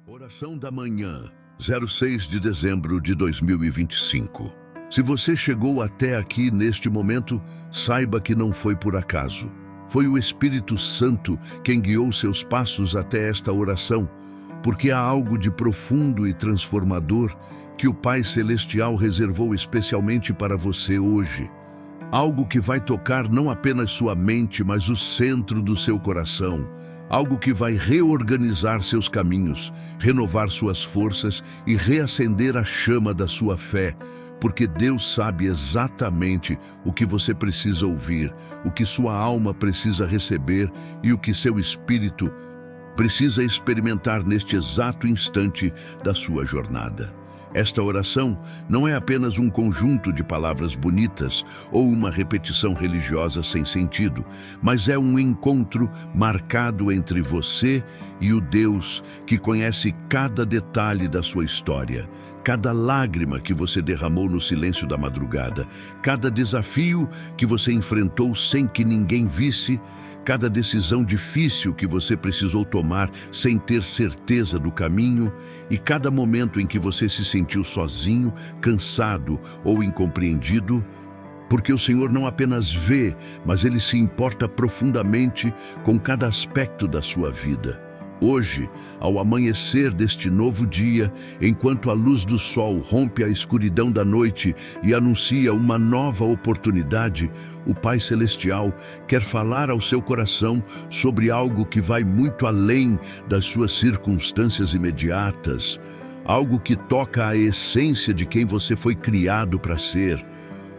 Oração da manhã, 06 de dezembro de 2025. Se você chegou até aqui neste momento, saiba que não foi por acaso. Foi o Espírito Santo quem guiou seus passos até esta oração, porque há algo de profundo e transformador que o Pai Celestial reservou especialmente para você hoje. Algo que vai tocar não apenas sua mente, mas o centro do seu coração. Algo que vai reorganizar seus caminhos, renovar suas forças e reacender a chama da sua fé, porque Deus sabe exatamente o que você precisa ouvir, o que sua alma precisa receber e o que seu espírito precisa experimentar neste exato instante da sua jornada. Esta oração não é apenas um conjunto de palavras bonitas ou uma repetição religiosa sem sentido, mas é um encontro marcado entre você e o Deus que conhece cada detalhe da sua história, cada lágrima que você derramou no silêncio da madrugada, cada desafio que você enfrentou sem que ninguém visse, cada decisão difícil que você precisou tomar sem ter certeza do caminho e cada momento em que você se sentiu sozinho, cansado ou incompreendido, porque o Senhor não apenas vê, mas Ele se importa profundamente com cada aspecto da sua vida. Hoje, ao amanhecer deste novo dia, enquanto a luz do sol rompe a escuridão da noite e anuncia uma nova oportunidade, o Pai Celestial quer falar ao seu coração sobre algo que vai muito além das suas circunstâncias imediatas, algo que toca a essência de quem você foi criado para ser,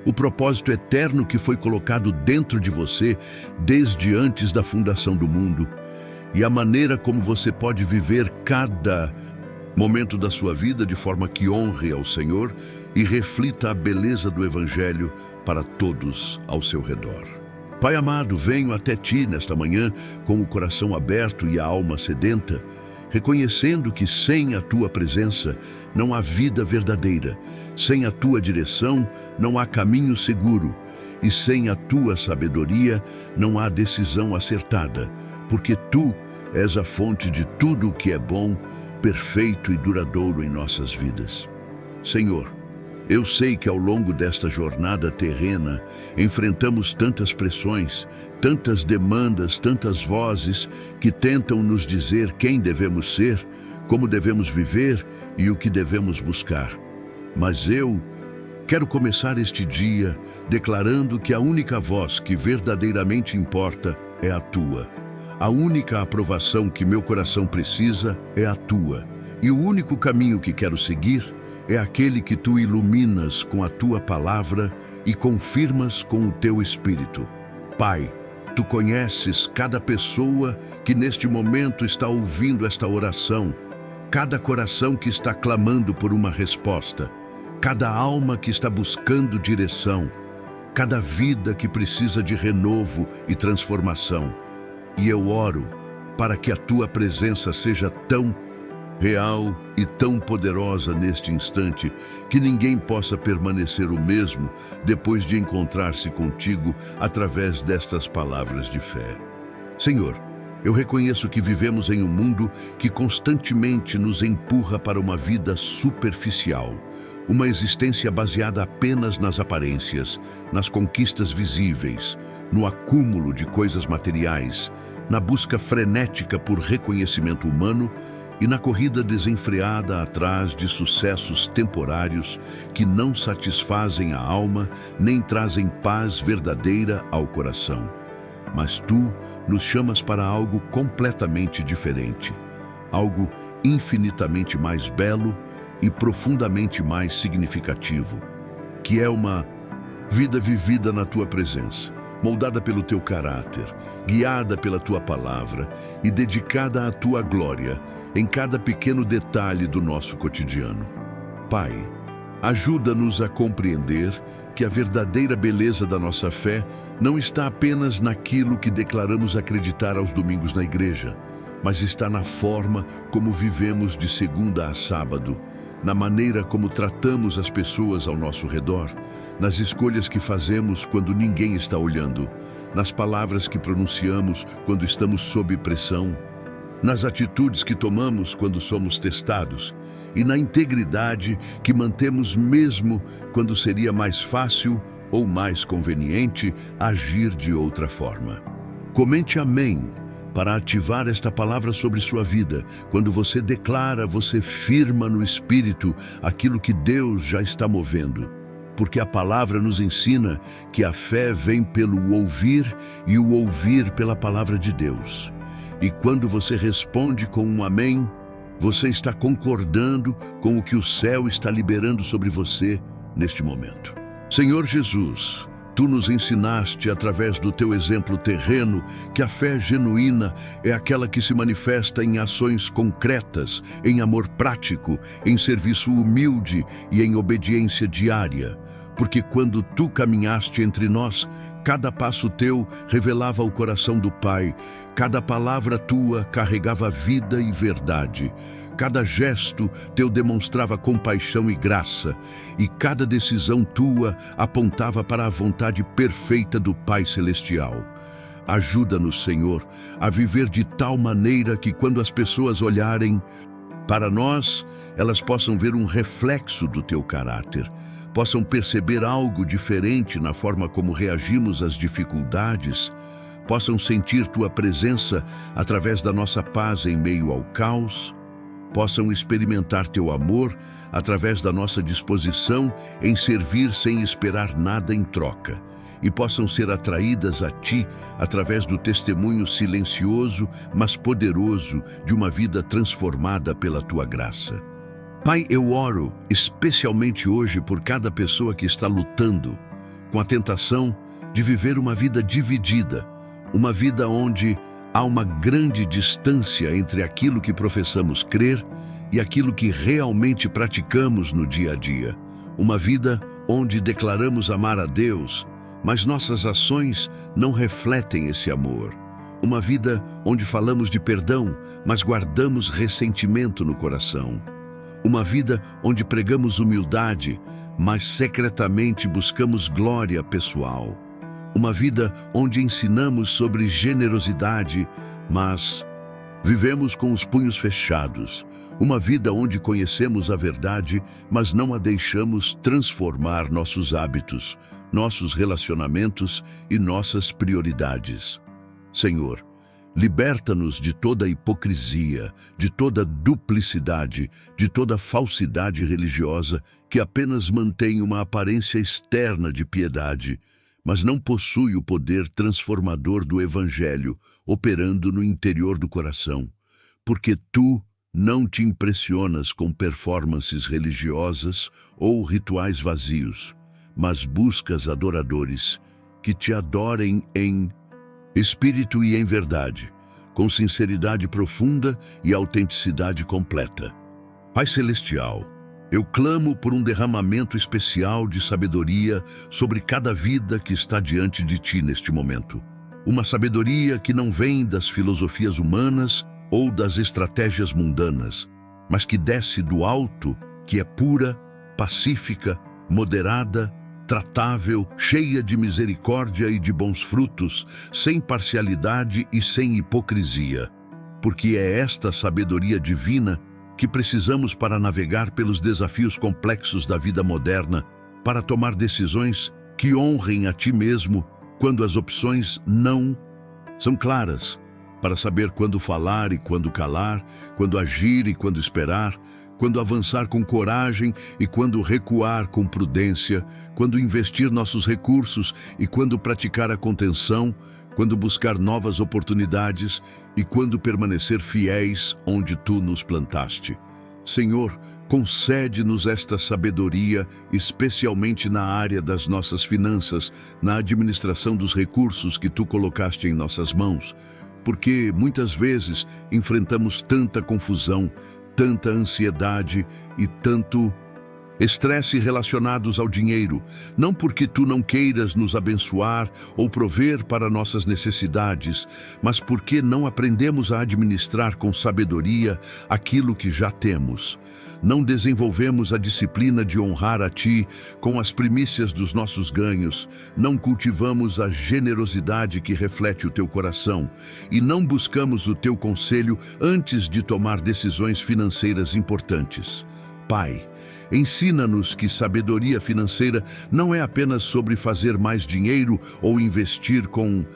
o propósito eterno que foi colocado dentro de você desde antes da fundação do mundo. E a maneira como você pode viver cada momento da sua vida de forma que honre ao Senhor e reflita a beleza do Evangelho para todos ao seu redor. Pai amado, venho até Ti nesta manhã com o coração aberto e a alma sedenta, reconhecendo que sem a Tua presença não há vida verdadeira, sem a Tua direção não há caminho seguro e sem a Tua sabedoria não há decisão acertada, porque Tu és a fonte de tudo o que é bom, perfeito e duradouro em nossas vidas. Senhor, eu sei que ao longo desta jornada terrena enfrentamos tantas pressões, tantas demandas, tantas vozes que tentam nos dizer quem devemos ser, como devemos viver e o que devemos buscar. Mas eu quero começar este dia declarando que a única voz que verdadeiramente importa é a Tua. A única aprovação que meu coração precisa é a Tua, e o único caminho que quero seguir é aquele que Tu iluminas com a Tua palavra e confirmas com o Teu Espírito. Pai, Tu conheces cada pessoa que neste momento está ouvindo esta oração, cada coração que está clamando por uma resposta, cada alma que está buscando direção, cada vida que precisa de renovo e transformação. E eu oro para que a Tua presença seja tão real e tão poderosa neste instante que ninguém possa permanecer o mesmo depois de encontrar-se contigo através destas palavras de fé. Senhor, eu reconheço que vivemos em um mundo que constantemente nos empurra para uma vida superficial, uma existência baseada apenas nas aparências, nas conquistas visíveis, no acúmulo de coisas materiais, na busca frenética por reconhecimento humano e na corrida desenfreada atrás de sucessos temporários que não satisfazem a alma nem trazem paz verdadeira ao coração. Mas Tu nos chamas para algo completamente diferente, algo infinitamente mais belo e profundamente mais significativo, que é uma vida vivida na Tua presença, moldada pelo Teu caráter, guiada pela Tua palavra e dedicada à Tua glória em cada pequeno detalhe do nosso cotidiano. Pai, ajuda-nos a compreender que a verdadeira beleza da nossa fé não está apenas naquilo que declaramos acreditar aos domingos na igreja, mas está na forma como vivemos de segunda a sábado, na maneira como tratamos as pessoas ao nosso redor, nas escolhas que fazemos quando ninguém está olhando, nas palavras que pronunciamos quando estamos sob pressão, nas atitudes que tomamos quando somos testados e na integridade que mantemos mesmo quando seria mais fácil ou mais conveniente agir de outra forma. Comente amém para ativar esta palavra sobre sua vida. Quando você declara, você firma no Espírito aquilo que Deus já está movendo. Porque a palavra nos ensina que a fé vem pelo ouvir e o ouvir pela palavra de Deus. E quando você responde com um amém, você está concordando com o que o céu está liberando sobre você neste momento. Senhor Jesus, Tu nos ensinaste, através do Teu exemplo terreno, que a fé genuína é aquela que se manifesta em ações concretas, em amor prático, em serviço humilde e em obediência diária. Porque quando Tu caminhaste entre nós, cada passo Teu revelava o coração do Pai, cada palavra Tua carregava vida e verdade, cada gesto Teu demonstrava compaixão e graça, e cada decisão Tua apontava para a vontade perfeita do Pai Celestial. Ajuda-nos, Senhor, a viver de tal maneira que quando as pessoas olharem para nós, elas possam ver um reflexo do Teu caráter, possam perceber algo diferente na forma como reagimos às dificuldades, possam sentir Tua presença através da nossa paz em meio ao caos, possam experimentar Teu amor através da nossa disposição em servir sem esperar nada em troca, e possam ser atraídas a Ti através do testemunho silencioso, mas poderoso de uma vida transformada pela Tua graça. Pai, eu oro especialmente hoje por cada pessoa que está lutando com a tentação de viver uma vida dividida, uma vida onde há uma grande distância entre aquilo que professamos crer e aquilo que realmente praticamos no dia a dia. Uma vida onde declaramos amar a Deus, mas nossas ações não refletem esse amor. Uma vida onde falamos de perdão, mas guardamos ressentimento no coração. Uma vida onde pregamos humildade, mas secretamente buscamos glória pessoal. Uma vida onde ensinamos sobre generosidade, mas vivemos com os punhos fechados. Uma vida onde conhecemos a verdade, mas não a deixamos transformar nossos hábitos, nossos relacionamentos e nossas prioridades. Senhor, liberta-nos de toda hipocrisia, de toda duplicidade, de toda falsidade religiosa que apenas mantém uma aparência externa de piedade, mas não possui o poder transformador do Evangelho operando no interior do coração. Porque Tu não te impressionas com performances religiosas ou rituais vazios, mas buscas adoradores que Te adorem em espírito e em verdade, com sinceridade profunda e autenticidade completa. Pai Celestial, eu clamo por um derramamento especial de sabedoria sobre cada vida que está diante de Ti neste momento. Uma sabedoria que não vem das filosofias humanas ou das estratégias mundanas, mas que desce do alto, que é pura, pacífica, moderada, tratável, cheia de misericórdia e de bons frutos, sem parcialidade e sem hipocrisia. Porque é esta sabedoria divina que precisamos para navegar pelos desafios complexos da vida moderna, para tomar decisões que honrem a Ti mesmo quando as opções não são claras, para saber quando falar e quando calar, quando agir e quando esperar, quando avançar com coragem e quando recuar com prudência, quando investir nossos recursos e quando praticar a contenção, quando buscar novas oportunidades e quando permanecer fiéis onde Tu nos plantaste. Senhor, concede-nos esta sabedoria, especialmente na área das nossas finanças, na administração dos recursos que Tu colocaste em nossas mãos, porque muitas vezes enfrentamos tanta confusão, tanta ansiedade e tanto Estresse relacionados ao dinheiro, não porque tu não queiras nos abençoar ou prover para nossas necessidades, mas porque não aprendemos a administrar com sabedoria aquilo que já temos. Não desenvolvemos a disciplina de honrar a Ti com as primícias dos nossos ganhos, não cultivamos a generosidade que reflete o Teu coração e não buscamos o Teu conselho antes de tomar decisões financeiras importantes. Pai, ensina-nos que sabedoria financeira não é apenas sobre fazer mais dinheiro ou investir com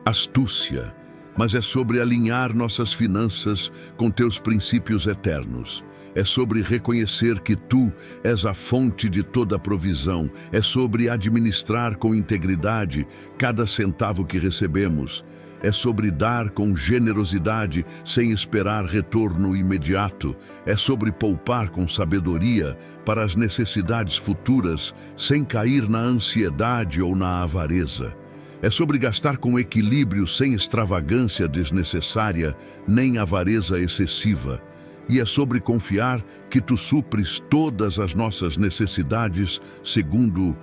astúcia, mas é sobre alinhar nossas finanças com Teus princípios eternos. É sobre reconhecer que Tu és a fonte de toda provisão. É sobre administrar com integridade cada centavo que recebemos. É sobre dar com generosidade sem esperar retorno imediato. É sobre poupar com sabedoria para as necessidades futuras sem cair na ansiedade ou na avareza. É sobre gastar com equilíbrio sem extravagância desnecessária nem avareza excessiva. E é sobre confiar que Tu supres todas as nossas necessidades segundo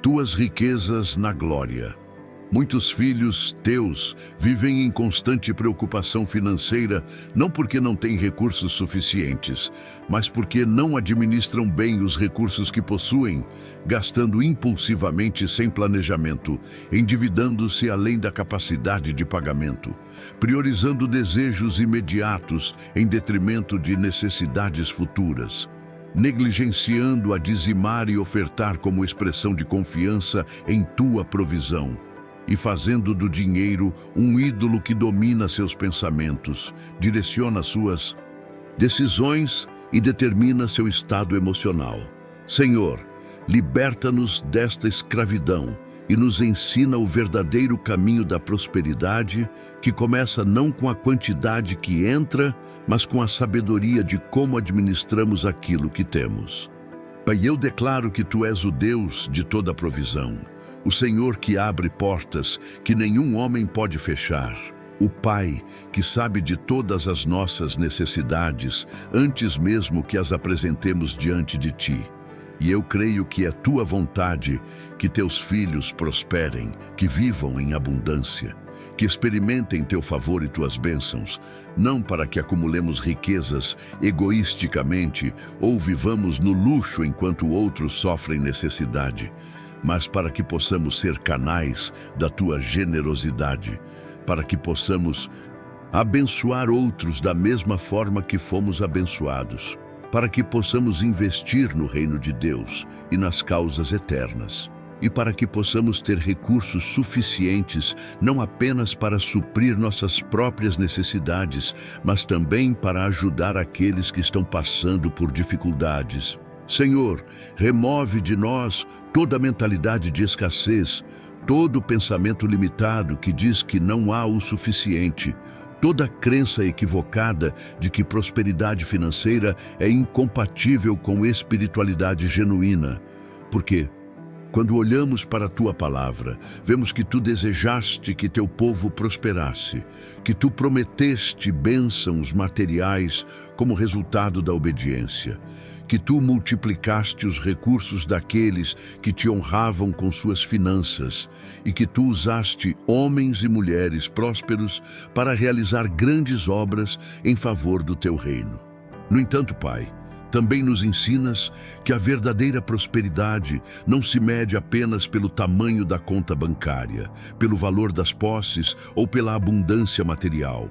Tuas riquezas na glória. Muitos filhos Teus vivem em constante preocupação financeira, não porque não têm recursos suficientes, mas porque não administram bem os recursos que possuem, gastando impulsivamente sem planejamento, endividando-se além da capacidade de pagamento, priorizando desejos imediatos em detrimento de necessidades futuras, negligenciando a dizimar e ofertar como expressão de confiança em Tua provisão, e fazendo do dinheiro um ídolo que domina seus pensamentos, direciona suas decisões e determina seu estado emocional. Senhor, liberta-nos desta escravidão e nos ensina o verdadeiro caminho da prosperidade, que começa não com a quantidade que entra, mas com a sabedoria de como administramos aquilo que temos. Pai, eu declaro que Tu és o Deus de toda provisão, o Senhor que abre portas que nenhum homem pode fechar, o Pai que sabe de todas as nossas necessidades antes mesmo que as apresentemos diante de Ti. E eu creio que é Tua vontade que Teus filhos prosperem, que vivam em abundância, que experimentem Teu favor e Tuas bênçãos, não para que acumulemos riquezas egoisticamente ou vivamos no luxo enquanto outros sofrem necessidade, mas para que possamos ser canais da Tua generosidade, para que possamos abençoar outros da mesma forma que fomos abençoados, para que possamos investir no reino de Deus e nas causas eternas, e para que possamos ter recursos suficientes não apenas para suprir nossas próprias necessidades, mas também para ajudar aqueles que estão passando por dificuldades. Senhor, remove de nós toda mentalidade de escassez, todo pensamento limitado que diz que não há o suficiente, toda crença equivocada de que prosperidade financeira é incompatível com espiritualidade genuína. Porque, quando olhamos para a Tua palavra, vemos que Tu desejaste que Teu povo prosperasse, que Tu prometeste bênçãos materiais como resultado da obediência, que Tu multiplicaste os recursos daqueles que Te honravam com suas finanças e que Tu usaste homens e mulheres prósperos para realizar grandes obras em favor do Teu reino. No entanto, Pai, também nos ensinas que a verdadeira prosperidade não se mede apenas pelo tamanho da conta bancária, pelo valor das posses ou pela abundância material,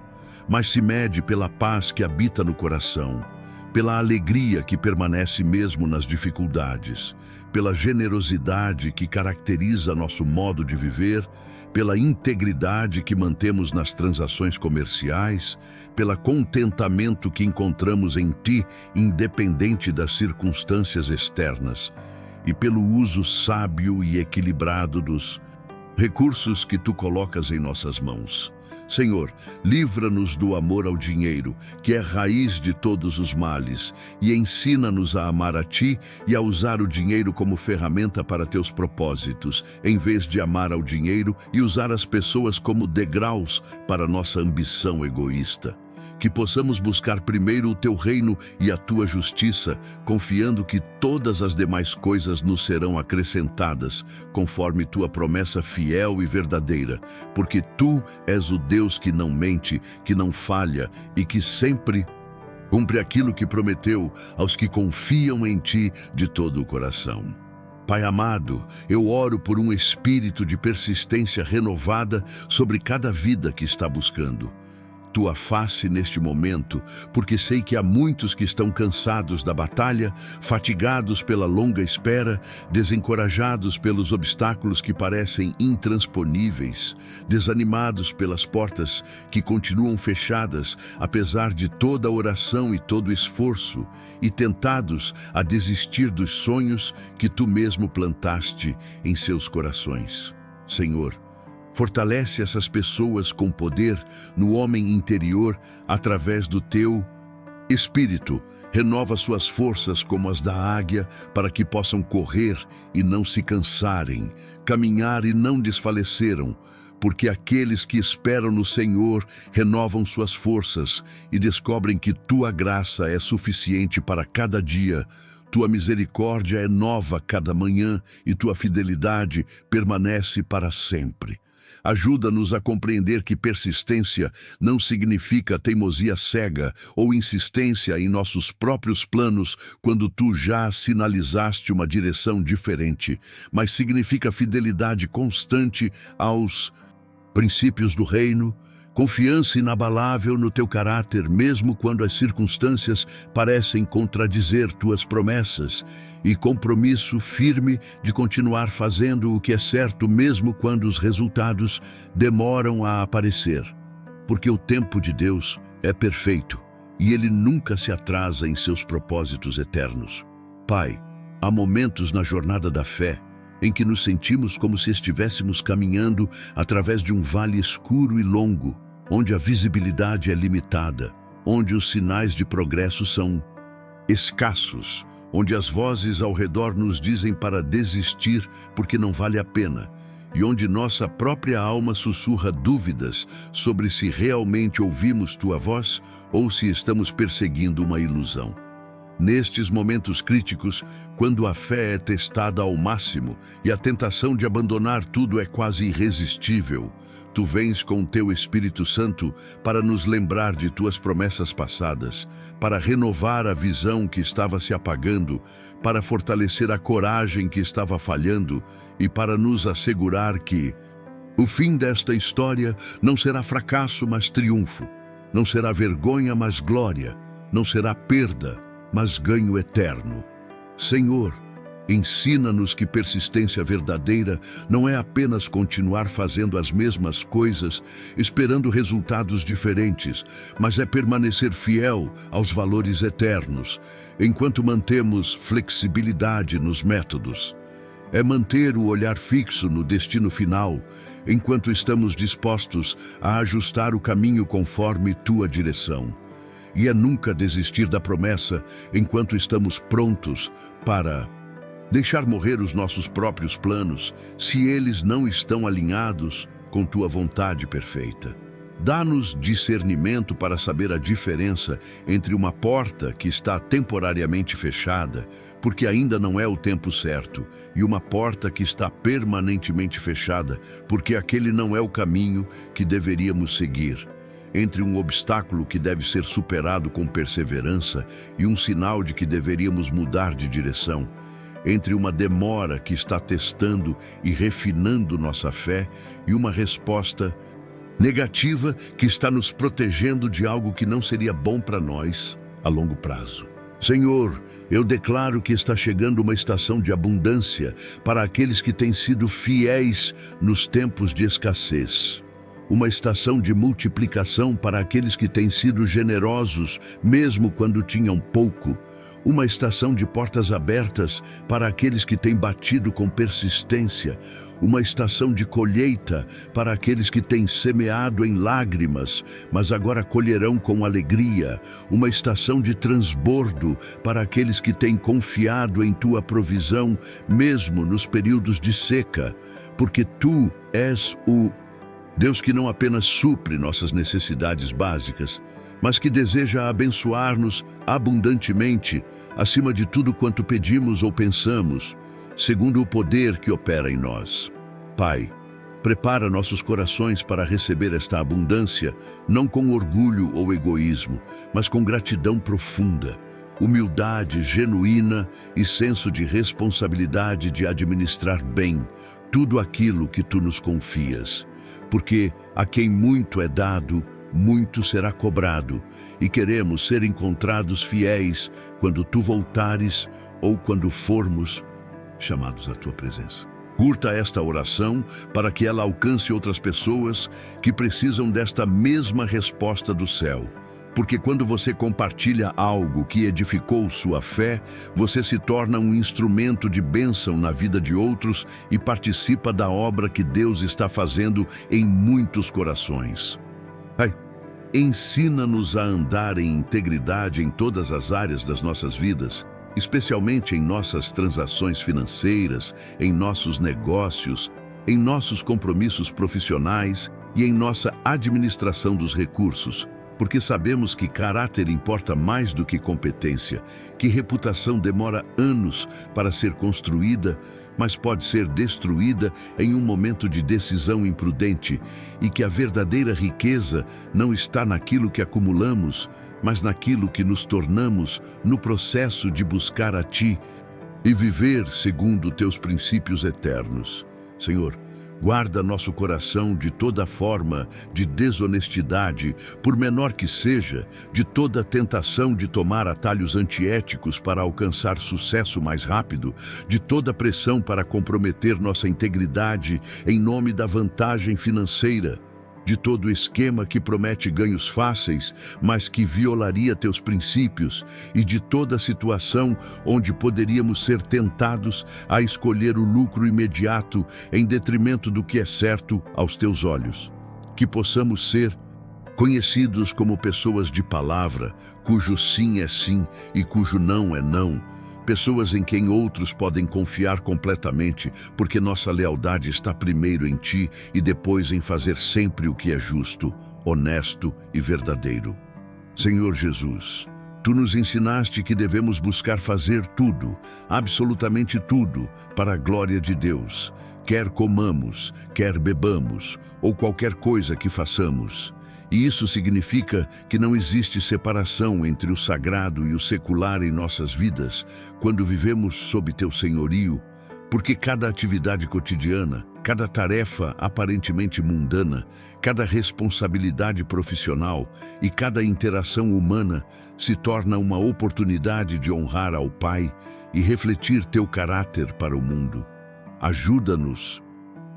mas se mede pela paz que habita no coração, pela alegria que permanece mesmo nas dificuldades, pela generosidade que caracteriza nosso modo de viver, pela integridade que mantemos nas transações comerciais, pelo contentamento que encontramos em Ti, independente das circunstâncias externas, e pelo uso sábio e equilibrado dos recursos que Tu colocas em nossas mãos. Senhor, livra-nos do amor ao dinheiro, que é raiz de todos os males, e ensina-nos a amar a Ti e a usar o dinheiro como ferramenta para Teus propósitos, em vez de amar ao dinheiro e usar as pessoas como degraus para nossa ambição egoísta. Que possamos buscar primeiro o teu reino e a tua justiça, confiando que todas as demais coisas nos serão acrescentadas, conforme tua promessa fiel e verdadeira, porque tu és o Deus que não mente, que não falha e que sempre cumpre aquilo que prometeu aos que confiam em ti de todo o coração. Pai amado, eu oro por um espírito de persistência renovada sobre cada vida que está buscando tua face neste momento, porque sei que há muitos que estão cansados da batalha, fatigados pela longa espera, desencorajados pelos obstáculos que parecem intransponíveis, desanimados pelas portas que continuam fechadas, apesar de toda a oração e todo o esforço, e tentados a desistir dos sonhos que tu mesmo plantaste em seus corações. Senhor, fortalece essas pessoas com poder no homem interior através do teu Espírito. Renova suas forças como as da águia para que possam correr e não se cansarem, caminhar e não desfaleceram, porque aqueles que esperam no Senhor renovam suas forças e descobrem que tua graça é suficiente para cada dia. Tua misericórdia é nova cada manhã e tua fidelidade permanece para sempre. Ajuda-nos a compreender que persistência não significa teimosia cega ou insistência em nossos próprios planos quando tu já sinalizaste uma direção diferente, mas significa fidelidade constante aos princípios do reino, confiança inabalável no teu caráter, mesmo quando as circunstâncias parecem contradizer tuas promessas, e compromisso firme de continuar fazendo o que é certo, mesmo quando os resultados demoram a aparecer. Porque o tempo de Deus é perfeito, e Ele nunca se atrasa em seus propósitos eternos. Pai, há momentos na jornada da fé em que nos sentimos como se estivéssemos caminhando através de um vale escuro e longo, onde a visibilidade é limitada, onde os sinais de progresso são escassos, onde as vozes ao redor nos dizem para desistir porque não vale a pena, e onde nossa própria alma sussurra dúvidas sobre se realmente ouvimos tua voz ou se estamos perseguindo uma ilusão. Nestes momentos críticos, quando a fé é testada ao máximo e a tentação de abandonar tudo é quase irresistível, tu vens com o teu Espírito Santo para nos lembrar de tuas promessas passadas, para renovar a visão que estava se apagando, para fortalecer a coragem que estava falhando e para nos assegurar que o fim desta história não será fracasso, mas triunfo, não será vergonha, mas glória, não será perda, mas ganho eterno. Senhor, ensina-nos que persistência verdadeira não é apenas continuar fazendo as mesmas coisas, esperando resultados diferentes, mas é permanecer fiel aos valores eternos, enquanto mantemos flexibilidade nos métodos. É manter o olhar fixo no destino final, enquanto estamos dispostos a ajustar o caminho conforme tua direção. E é nunca desistir da promessa enquanto estamos prontos para deixar morrer os nossos próprios planos, se eles não estão alinhados com tua vontade perfeita. Dá-nos discernimento para saber a diferença entre uma porta que está temporariamente fechada, porque ainda não é o tempo certo, e uma porta que está permanentemente fechada, porque aquele não é o caminho que deveríamos seguir. Entre um obstáculo que deve ser superado com perseverança e um sinal de que deveríamos mudar de direção. Entre uma demora que está testando e refinando nossa fé e uma resposta negativa que está nos protegendo de algo que não seria bom para nós a longo prazo. Senhor, eu declaro que está chegando uma estação de abundância para aqueles que têm sido fiéis nos tempos de escassez. Uma estação de multiplicação para aqueles que têm sido generosos, mesmo quando tinham pouco. Uma estação de portas abertas para aqueles que têm batido com persistência. Uma estação de colheita para aqueles que têm semeado em lágrimas, mas agora colherão com alegria. Uma estação de transbordo para aqueles que têm confiado em tua provisão, mesmo nos períodos de seca, porque tu és o Deus que não apenas supre nossas necessidades básicas, mas que deseja abençoar-nos abundantemente, acima de tudo quanto pedimos ou pensamos, segundo o poder que opera em nós. Pai, prepara nossos corações para receber esta abundância, não com orgulho ou egoísmo, mas com gratidão profunda, humildade genuína e senso de responsabilidade de administrar bem tudo aquilo que tu nos confias. Porque a quem muito é dado, muito será cobrado, e queremos ser encontrados fiéis quando tu voltares ou quando formos chamados à tua presença. Curta esta oração para que ela alcance outras pessoas que precisam desta mesma resposta do céu. Porque quando você compartilha algo que edificou sua fé, você se torna um instrumento de bênção na vida de outros e participa da obra que Deus está fazendo em muitos corações. Pai, ensina-nos a andar em integridade em todas as áreas das nossas vidas, especialmente em nossas transações financeiras, em nossos negócios, em nossos compromissos profissionais e em nossa administração dos recursos, porque sabemos que caráter importa mais do que competência, que reputação demora anos para ser construída, mas pode ser destruída em um momento de decisão imprudente, e que a verdadeira riqueza não está naquilo que acumulamos, mas naquilo que nos tornamos no processo de buscar a Ti e viver segundo Teus princípios eternos. Senhor, guarda nosso coração de toda forma de desonestidade, por menor que seja, de toda tentação de tomar atalhos antiéticos para alcançar sucesso mais rápido, de toda pressão para comprometer nossa integridade em nome da vantagem financeira, de todo esquema que promete ganhos fáceis, mas que violaria teus princípios, e de toda situação onde poderíamos ser tentados a escolher o lucro imediato em detrimento do que é certo aos teus olhos. Que possamos ser conhecidos como pessoas de palavra, cujo sim é sim e cujo não é não, pessoas em quem outros podem confiar completamente, porque nossa lealdade está primeiro em Ti e depois em fazer sempre o que é justo, honesto e verdadeiro. Senhor Jesus, Tu nos ensinaste que devemos buscar fazer tudo, absolutamente tudo, para a glória de Deus, quer comamos, quer bebamos, ou qualquer coisa que façamos. E isso significa que não existe separação entre o sagrado e o secular em nossas vidas, quando vivemos sob Teu senhorio, porque cada atividade cotidiana, cada tarefa aparentemente mundana, cada responsabilidade profissional e cada interação humana se torna uma oportunidade de honrar ao Pai e refletir Teu caráter para o mundo. Ajuda-nos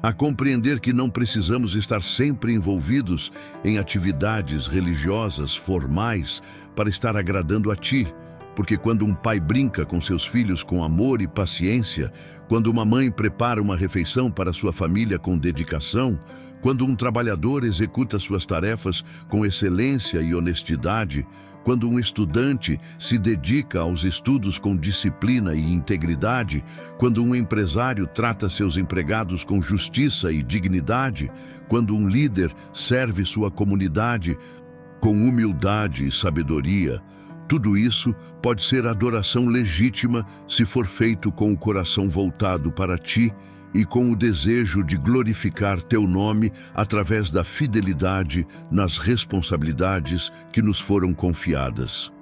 a compreender que não precisamos estar sempre envolvidos em atividades religiosas formais para estar agradando a Ti, porque quando um pai brinca com seus filhos com amor e paciência, quando uma mãe prepara uma refeição para sua família com dedicação, quando um trabalhador executa suas tarefas com excelência e honestidade, quando um estudante se dedica aos estudos com disciplina e integridade, quando um empresário trata seus empregados com justiça e dignidade, quando um líder serve sua comunidade com humildade e sabedoria, tudo isso pode ser adoração legítima se for feito com o coração voltado para Ti e com o desejo de glorificar Teu nome através da fidelidade nas responsabilidades que nos foram confiadas.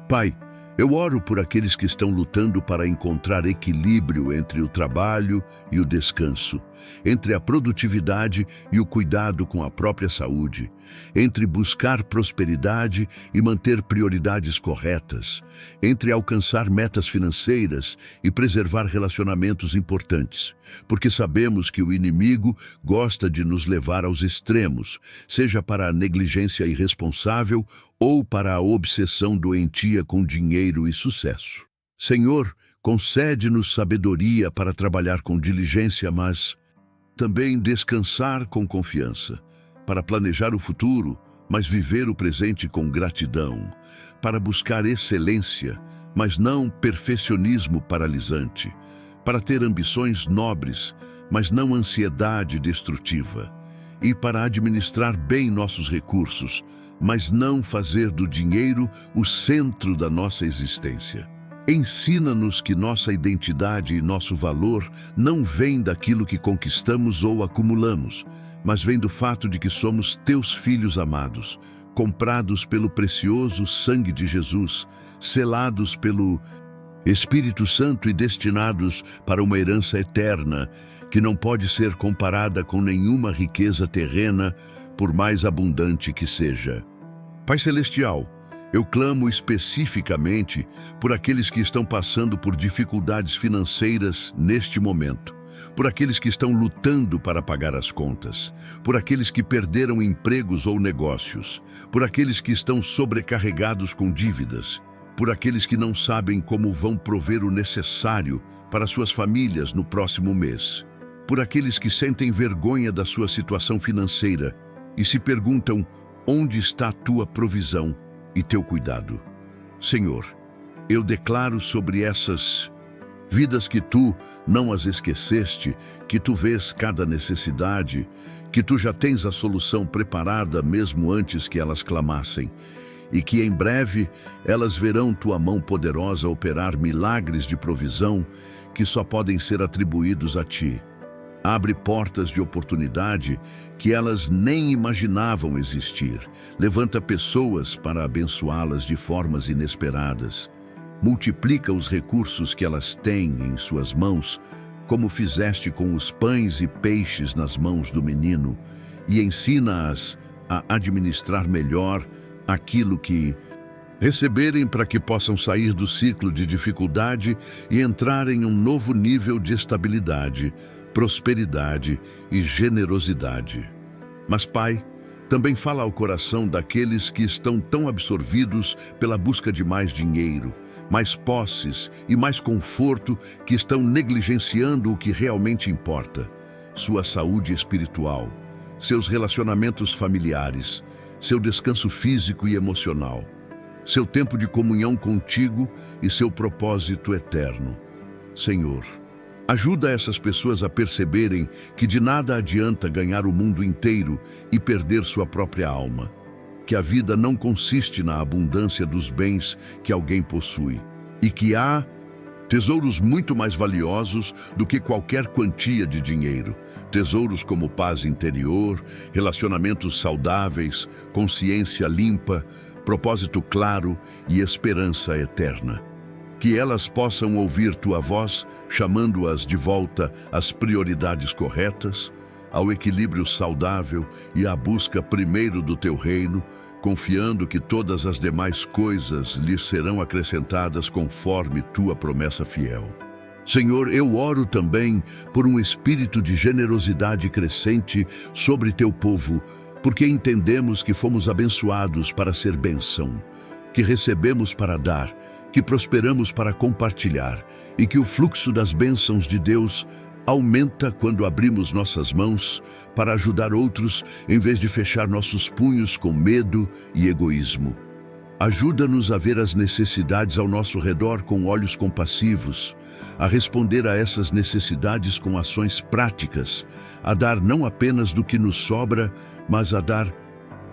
Pai, eu oro por aqueles que estão lutando para encontrar equilíbrio entre o trabalho e o descanso, entre a produtividade e o cuidado com a própria saúde, entre buscar prosperidade e manter prioridades corretas, entre alcançar metas financeiras e preservar relacionamentos importantes, porque sabemos que o inimigo gosta de nos levar aos extremos, seja para a negligência irresponsável ou para a obsessão doentia com dinheiro e sucesso. Senhor, concede-nos sabedoria para trabalhar com diligência, mas também descansar com confiança, para planejar o futuro, mas viver o presente com gratidão, para buscar excelência, mas não perfeccionismo paralisante, para ter ambições nobres, mas não ansiedade destrutiva, e para administrar bem nossos recursos, mas não fazer do dinheiro o centro da nossa existência. Ensina-nos que nossa identidade e nosso valor não vêm daquilo que conquistamos ou acumulamos, mas vem do fato de que somos teus filhos amados, comprados pelo precioso sangue de Jesus, selados pelo Espírito Santo e destinados para uma herança eterna, que não pode ser comparada com nenhuma riqueza terrena, por mais abundante que seja. Pai Celestial, eu clamo especificamente por aqueles que estão passando por dificuldades financeiras neste momento, por aqueles que estão lutando para pagar as contas, por aqueles que perderam empregos ou negócios, por aqueles que estão sobrecarregados com dívidas, por aqueles que não sabem como vão prover o necessário para suas famílias no próximo mês, por aqueles que sentem vergonha da sua situação financeira e se perguntam onde está a tua provisão e teu cuidado. Senhor, eu declaro sobre essas vidas que tu não as esqueceste, que tu vês cada necessidade, que tu já tens a solução preparada mesmo antes que elas clamassem, e que em breve elas verão tua mão poderosa operar milagres de provisão que só podem ser atribuídos a ti. Abre portas de oportunidade que elas nem imaginavam existir. Levanta pessoas para abençoá-las de formas inesperadas. Multiplica os recursos que elas têm em suas mãos, como fizeste com os pães e peixes nas mãos do menino, e ensina-as a administrar melhor aquilo que receberem, para que possam sair do ciclo de dificuldade e entrar em um novo nível de estabilidade, prosperidade e generosidade. Mas, Pai, também fala ao coração daqueles que estão tão absorvidos pela busca de mais dinheiro, mais posses e mais conforto, que estão negligenciando o que realmente importa: sua saúde espiritual, seus relacionamentos familiares, seu descanso físico e emocional, seu tempo de comunhão contigo e seu propósito eterno. Senhor, ajuda essas pessoas a perceberem que de nada adianta ganhar o mundo inteiro e perder sua própria alma, que a vida não consiste na abundância dos bens que alguém possui, e que há tesouros muito mais valiosos do que qualquer quantia de dinheiro. Tesouros como paz interior, relacionamentos saudáveis, consciência limpa, propósito claro e esperança eterna. Que elas possam ouvir tua voz, chamando-as de volta às prioridades corretas, ao equilíbrio saudável e à busca primeiro do teu reino, confiando que todas as demais coisas lhes serão acrescentadas conforme tua promessa fiel. Senhor, eu oro também por um espírito de generosidade crescente sobre teu povo, porque entendemos que fomos abençoados para ser bênção, que recebemos para dar, que prosperamos para compartilhar, e que o fluxo das bênçãos de Deus aumenta quando abrimos nossas mãos para ajudar outros, em vez de fechar nossos punhos com medo e egoísmo. Ajuda-nos a ver as necessidades ao nosso redor com olhos compassivos, a responder a essas necessidades com ações práticas, a dar não apenas do que nos sobra, mas a dar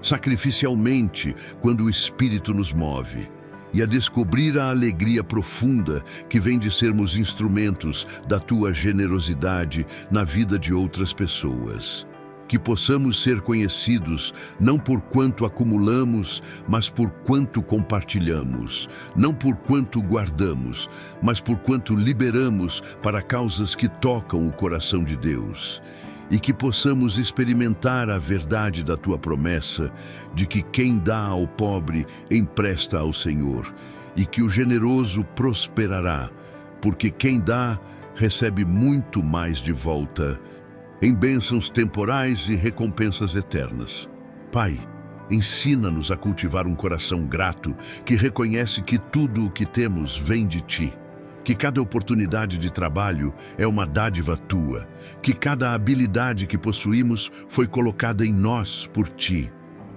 sacrificialmente quando o Espírito nos move, e a descobrir a alegria profunda que vem de sermos instrumentos da tua generosidade na vida de outras pessoas. Que possamos ser conhecidos não por quanto acumulamos, mas por quanto compartilhamos, não por quanto guardamos, mas por quanto liberamos para causas que tocam o coração de Deus. E que possamos experimentar a verdade da tua promessa de que quem dá ao pobre empresta ao Senhor, e que o generoso prosperará, porque quem dá recebe muito mais de volta, em bênçãos temporais e recompensas eternas. Pai, ensina-nos a cultivar um coração grato que reconhece que tudo o que temos vem de ti, que cada oportunidade de trabalho é uma dádiva tua, que cada habilidade que possuímos foi colocada em nós por ti,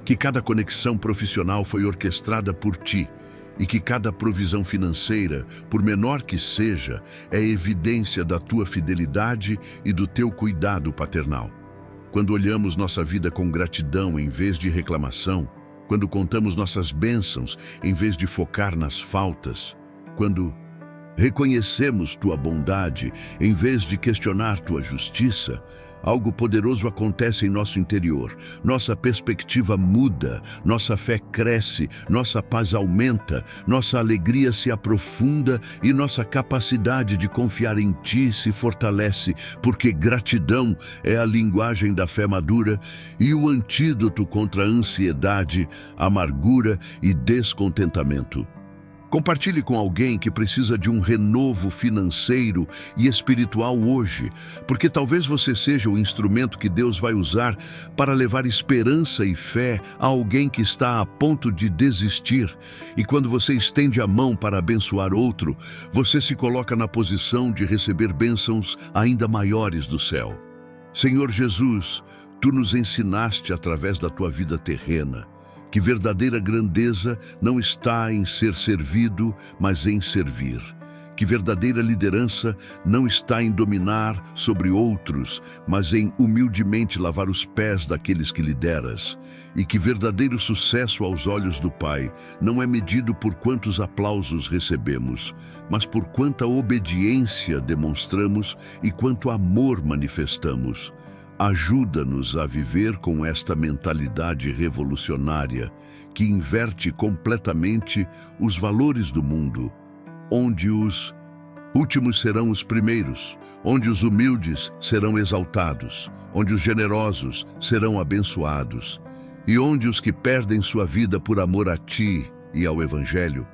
que cada conexão profissional foi orquestrada por ti, e que cada provisão financeira, por menor que seja, é evidência da tua fidelidade e do teu cuidado paternal. Quando olhamos nossa vida com gratidão em vez de reclamação, quando contamos nossas bênçãos em vez de focar nas faltas, quando reconhecemos tua bondade em vez de questionar tua justiça, algo poderoso acontece em nosso interior. Nossa perspectiva muda, nossa fé cresce, nossa paz aumenta, nossa alegria se aprofunda e nossa capacidade de confiar em ti se fortalece, porque gratidão é a linguagem da fé madura e o antídoto contra a ansiedade, amargura e descontentamento. Compartilhe com alguém que precisa de um renovo financeiro e espiritual hoje, porque talvez você seja o instrumento que Deus vai usar para levar esperança e fé a alguém que está a ponto de desistir. E quando você estende a mão para abençoar outro, você se coloca na posição de receber bênçãos ainda maiores do céu. Senhor Jesus, tu nos ensinaste através da tua vida terrena que verdadeira grandeza não está em ser servido, mas em servir. Que verdadeira liderança não está em dominar sobre outros, mas em humildemente lavar os pés daqueles que lideras. E que verdadeiro sucesso aos olhos do Pai não é medido por quantos aplausos recebemos, mas por quanta obediência demonstramos e quanto amor manifestamos. Ajuda-nos a viver com esta mentalidade revolucionária que inverte completamente os valores do mundo, onde os últimos serão os primeiros, onde os humildes serão exaltados, onde os generosos serão abençoados, e onde os que perdem sua vida por amor a ti e ao Evangelho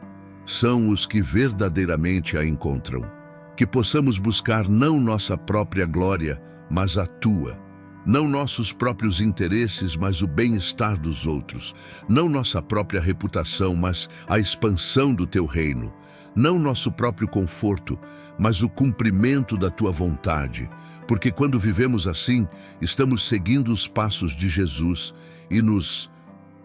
são os que verdadeiramente a encontram. Que possamos buscar não nossa própria glória, mas a tua. Não nossos próprios interesses, mas o bem-estar dos outros. Não nossa própria reputação, mas a expansão do teu reino. Não nosso próprio conforto, mas o cumprimento da tua vontade. Porque quando vivemos assim, estamos seguindo os passos de Jesus e nos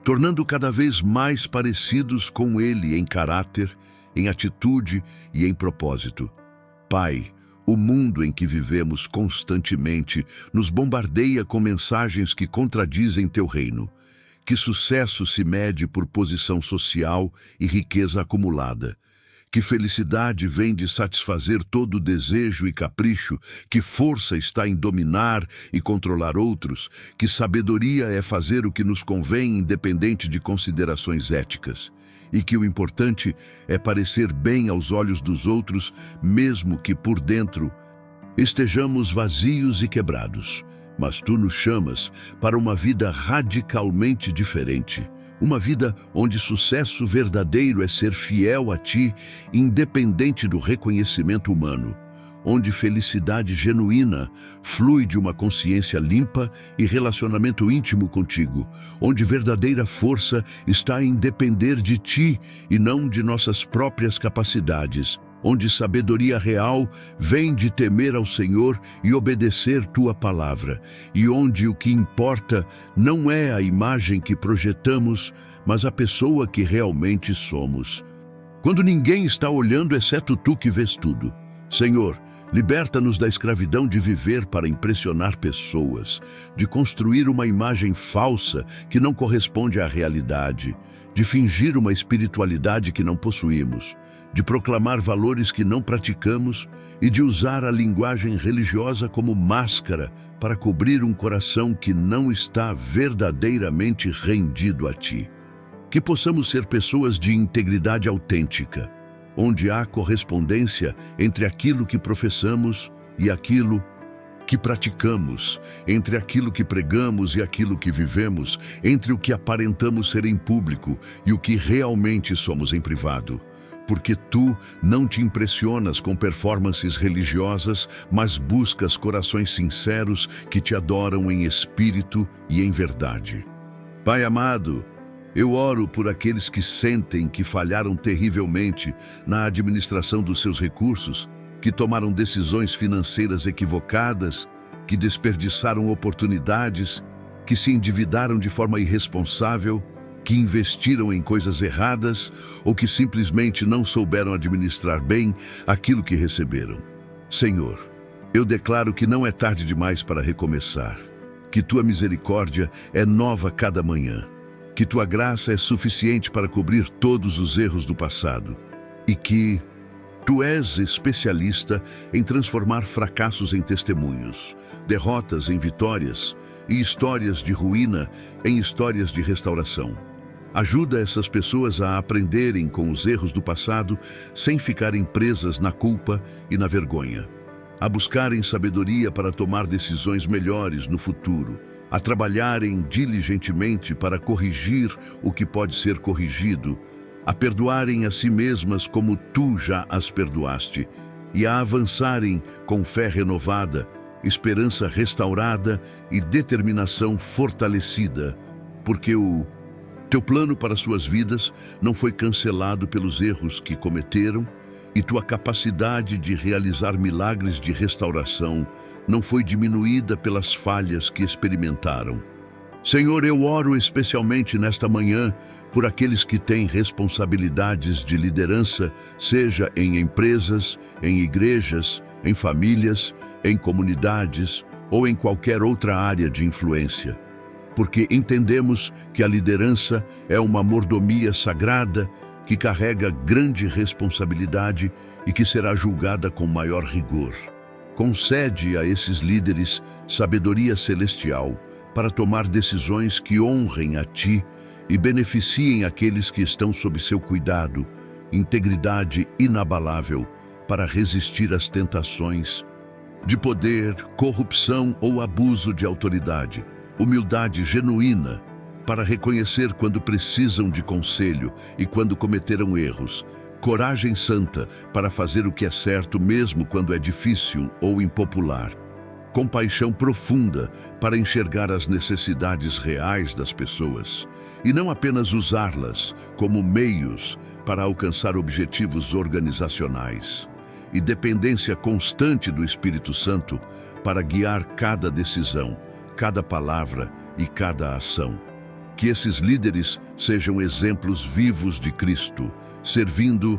tornando cada vez mais parecidos com ele em caráter, em atitude e em propósito. Pai, o mundo em que vivemos constantemente nos bombardeia com mensagens que contradizem teu reino. Que sucesso se mede por posição social e riqueza acumulada. Que felicidade vem de satisfazer todo desejo e capricho, que força está em dominar e controlar outros, que sabedoria é fazer o que nos convém independente de considerações éticas. E que o importante é parecer bem aos olhos dos outros, mesmo que por dentro estejamos vazios e quebrados. Mas tu nos chamas para uma vida radicalmente diferente. Uma vida onde sucesso verdadeiro é ser fiel a ti, independente do reconhecimento humano. Onde felicidade genuína flui de uma consciência limpa e relacionamento íntimo contigo, onde verdadeira força está em depender de ti e não de nossas próprias capacidades, onde sabedoria real vem de temer ao Senhor e obedecer tua palavra, e onde o que importa não é a imagem que projetamos, mas a pessoa que realmente somos. Quando ninguém está olhando exceto tu que vês tudo. Senhor, liberta-nos da escravidão de viver para impressionar pessoas, de construir uma imagem falsa que não corresponde à realidade, de fingir uma espiritualidade que não possuímos, de proclamar valores que não praticamos e de usar a linguagem religiosa como máscara para cobrir um coração que não está verdadeiramente rendido a ti. Que possamos ser pessoas de integridade autêntica, onde há correspondência entre aquilo que professamos e aquilo que praticamos, entre aquilo que pregamos e aquilo que vivemos, entre o que aparentamos ser em público e o que realmente somos em privado. Porque tu não te impressionas com performances religiosas, mas buscas corações sinceros que te adoram em espírito e em verdade. Pai amado, eu oro por aqueles que sentem que falharam terrivelmente na administração dos seus recursos, que tomaram decisões financeiras equivocadas, que desperdiçaram oportunidades, que se endividaram de forma irresponsável, que investiram em coisas erradas ou que simplesmente não souberam administrar bem aquilo que receberam. Senhor, eu declaro que não é tarde demais para recomeçar, que tua misericórdia é nova cada manhã. que tua graça é suficiente para cobrir todos os erros do passado e que tu és especialista em transformar fracassos em testemunhos, derrotas em vitórias e histórias de ruína em histórias de restauração. Ajuda essas pessoas a aprenderem com os erros do passado sem ficarem presas na culpa e na vergonha, a buscarem sabedoria para tomar decisões melhores no futuro, a trabalharem diligentemente para corrigir o que pode ser corrigido, a perdoarem a si mesmas como tu já as perdoaste e a avançarem com fé renovada, esperança restaurada e determinação fortalecida, porque o teu plano para suas vidas não foi cancelado pelos erros que cometeram e tua capacidade de realizar milagres de restauração não foi diminuída pelas falhas que experimentaram. Senhor, eu oro especialmente nesta manhã por aqueles que têm responsabilidades de liderança, seja em empresas, em igrejas, em famílias, em comunidades ou em qualquer outra área de influência. Porque entendemos que a liderança é uma mordomia sagrada que carrega grande responsabilidade e que será julgada com maior rigor. Concede a esses líderes sabedoria celestial para tomar decisões que honrem a Ti e beneficiem aqueles que estão sob seu cuidado, integridade inabalável para resistir às tentações de poder, corrupção ou abuso de autoridade, humildade genuína para reconhecer quando precisam de conselho e quando cometeram erros, coragem santa para fazer o que é certo mesmo quando é difícil ou impopular, compaixão profunda para enxergar as necessidades reais das pessoas e não apenas usá-las como meios para alcançar objetivos organizacionais, e dependência constante do Espírito Santo para guiar cada decisão, cada palavra e cada ação. Que esses líderes sejam exemplos vivos de Cristo, servindo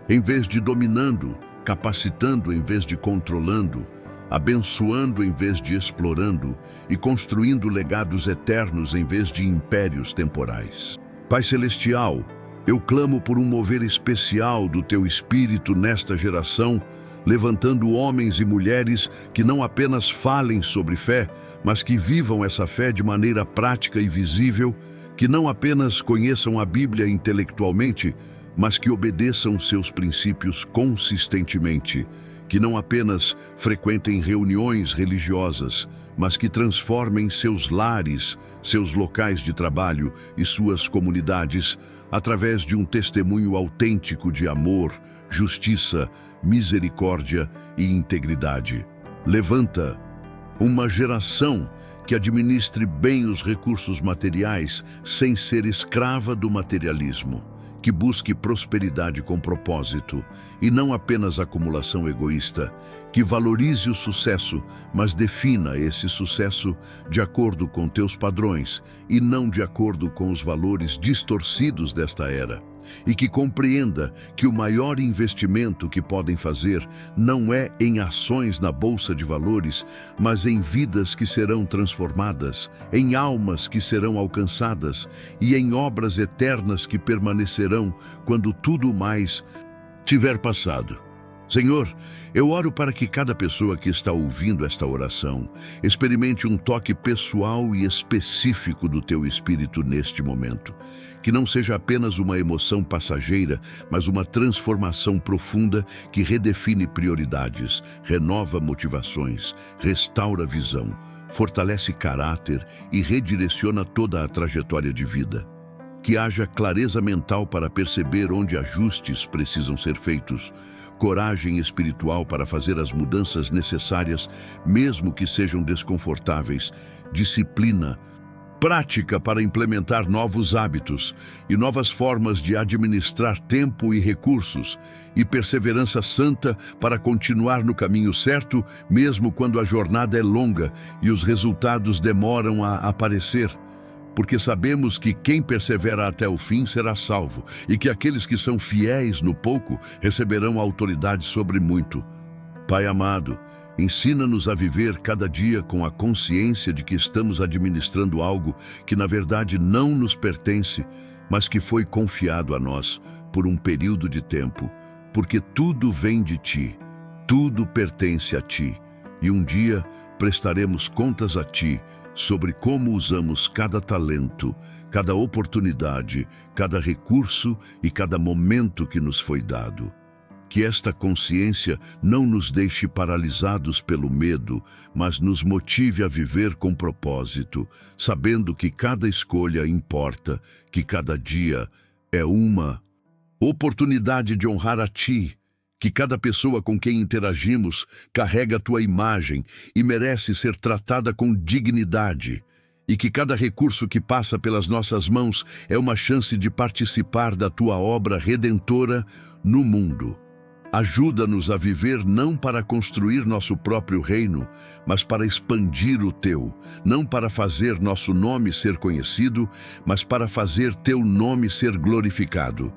em vez de dominando, capacitando em vez de controlando, abençoando em vez de explorando e construindo legados eternos em vez de impérios temporais. Pai Celestial, eu clamo por um mover especial do Teu Espírito nesta geração, levantando homens e mulheres que não apenas falem sobre fé, mas que vivam essa fé de maneira prática e visível, que não apenas conheçam a Bíblia intelectualmente, mas que obedeçam seus princípios consistentemente, que não apenas frequentem reuniões religiosas, mas que transformem seus lares, seus locais de trabalho e suas comunidades através de um testemunho autêntico de amor, justiça, misericórdia e integridade. Levanta uma geração que administre bem os recursos materiais sem ser escrava do materialismo, que busque prosperidade com propósito e não apenas acumulação egoísta, que valorize o sucesso, mas defina esse sucesso de acordo com teus padrões e não de acordo com os valores distorcidos desta era. E que compreenda que o maior investimento que podem fazer não é em ações na bolsa de valores, mas em vidas que serão transformadas, em almas que serão alcançadas e em obras eternas que permanecerão quando tudo mais tiver passado. Senhor, eu oro para que cada pessoa que está ouvindo esta oração experimente um toque pessoal e específico do Teu Espírito neste momento. Que não seja apenas uma emoção passageira, mas uma transformação profunda que redefine prioridades, renova motivações, restaura visão, fortalece caráter e redireciona toda a trajetória de vida. Que haja clareza mental para perceber onde ajustes precisam ser feitos, coragem espiritual para fazer as mudanças necessárias, mesmo que sejam desconfortáveis, disciplina, prática para implementar novos hábitos e novas formas de administrar tempo e recursos, e perseverança santa para continuar no caminho certo, mesmo quando a jornada é longa e os resultados demoram a aparecer. Porque sabemos que quem persevera até o fim será salvo, e que aqueles que são fiéis no pouco receberão autoridade sobre muito. Pai amado, Ensina-nos a viver cada dia com a consciência de que estamos administrando algo que na verdade não nos pertence, mas que foi confiado a nós por um período de tempo, porque tudo vem de Ti, tudo pertence a Ti, e um dia prestaremos contas a Ti sobre como usamos cada talento, cada oportunidade, cada recurso e cada momento que nos foi dado. Que esta consciência não nos deixe paralisados pelo medo, mas nos motive a viver com propósito, sabendo que cada escolha importa, que cada dia é uma oportunidade de honrar a Ti, que cada pessoa com quem interagimos carrega a Tua imagem e merece ser tratada com dignidade, e que cada recurso que passa pelas nossas mãos é uma chance de participar da Tua obra redentora no mundo. Ajuda-nos a viver não para construir nosso próprio reino, mas para expandir o Teu, não para fazer nosso nome ser conhecido, mas para fazer Teu nome ser glorificado,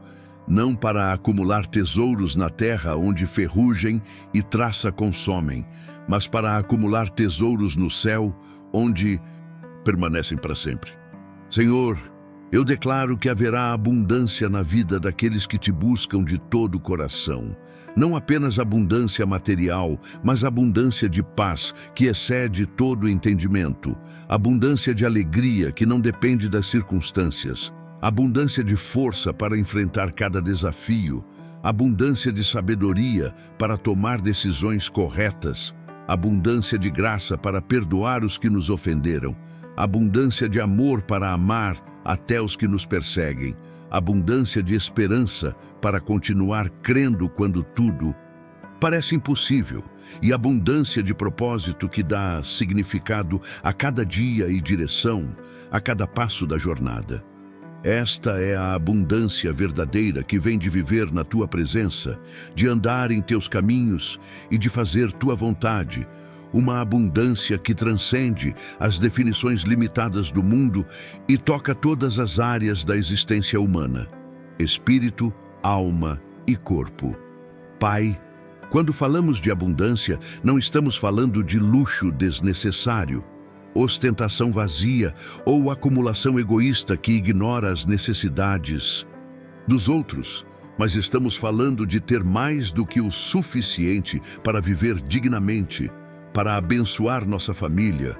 não para acumular tesouros na terra onde ferrugem e traça consomem, mas para acumular tesouros no céu, onde permanecem para sempre. Senhor, eu declaro que haverá abundância na vida daqueles que Te buscam de todo o coração. Não apenas abundância material, mas abundância de paz, que excede todo o entendimento. Abundância de alegria, que não depende das circunstâncias. Abundância de força para enfrentar cada desafio. Abundância de sabedoria para tomar decisões corretas. Abundância de graça para perdoar os que nos ofenderam. Abundância de amor para amar até os que nos perseguem, abundância de esperança para continuar crendo quando tudo parece impossível, e abundância de propósito que dá significado a cada dia e direção a cada passo da jornada. Esta é a abundância verdadeira que vem de viver na Tua presença, de andar em Teus caminhos e de fazer Tua vontade, uma abundância que transcende as definições limitadas do mundo e toca todas as áreas da existência humana, espírito, alma e corpo. Pai, quando falamos de abundância, não estamos falando de luxo desnecessário, ostentação vazia ou acumulação egoísta que ignora as necessidades dos outros, mas estamos falando de ter mais do que o suficiente para viver dignamente, para abençoar nossa família,